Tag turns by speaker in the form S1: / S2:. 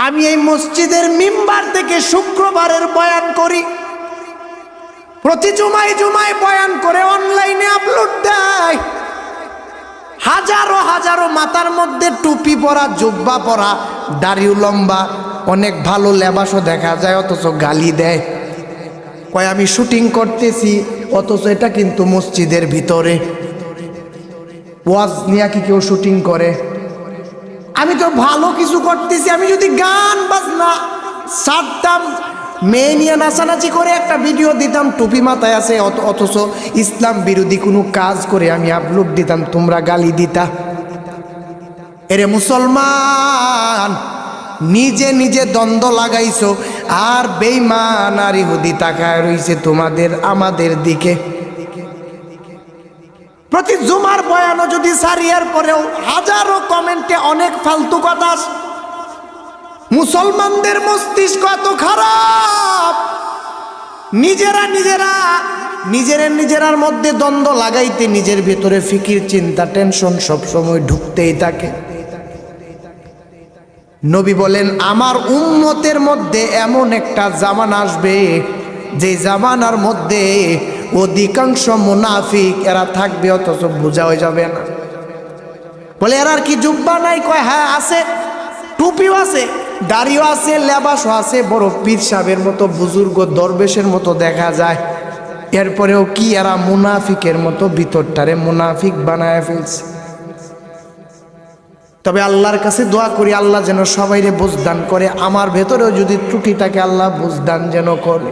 S1: আমি এই মসজিদের মিম্বার থেকে শুক্রবারের বয়ান করি, প্রতি জুমায় জুমায় বয়ান করে অনলাইনে আপলোড দেয়। হাজারো হাজারো মাথার মধ্যে টুপি পরা, জুব্বা পরা, দাড়িও লম্বা, অনেক ভালো লেবাসও দেখা যায়, অথচ গালি দেয়। কয় আমি শুটিং করতেছি, অথচ এটা কিন্তু মসজিদের ভিতরে। ওয়াজ নিয়ে কি কেউ শুটিং করে? আমি তো ভালো কিছু করতেছি। আমি যদি গান বাজনা ছাড়তাম, মেয়ে নিয়ে নাচানাচি করে একটা ভিডিও দিতাম, টুপি মাথায় আছে, অথচ ইসলাম বিরোধী কোনো কাজ করে আমি আপলোড দিতাম, তোমরা গালি দিতা। এরে মুসলমান, নিজে নিজে দ্বন্দ্ব লাগাইছো, আর বেঈমান আর ইহুদি তাকায় রইছে তোমাদের আমাদের দিকে। প্রতি জুমার বয়ানও যদি সারিয়ার পরেও হাজারো কমেন্টে অনেক ফালতু কথা। মুসলমানদের মস্তিষ্ক এত খারাপ, নিজেরার মধ্যে দ্বন্দ্ব লাগাইতে, নিজের ভেতরে ফিকির, চিন্তা, টেনশন সবসময় ঢুকতেই থাকে। নবী বলেন, আমার উম্মতের মধ্যে এমন একটা জামানা আসবে, যে জামানার মধ্যে অধিকাংশ মুনাফিক এরা থাকবে, অথচ বোঝা হয়ে যাবে না। বলে এর আর কি জুব্বা নাই? কয় হ্যাঁ আছে, টুপিও আছে, দাড়িও আছে, লেবাসও আছে, বড় পীর সাহেবের মতো, বুজুর্গ দরবেশের মতো দেখা যায়। এরপরেও কি এরা মুনাফিকের মতো ভিতরটারে মুনাফিক বানায় ফেলছে। তবে আল্লাহর কাছে দোয়া করি, আল্লাহ যেন সবাইরে বুঝদান করে, আমার ভেতরেও যদি ত্রুটি থাকে আল্লাহ বুঝদান যেন করে।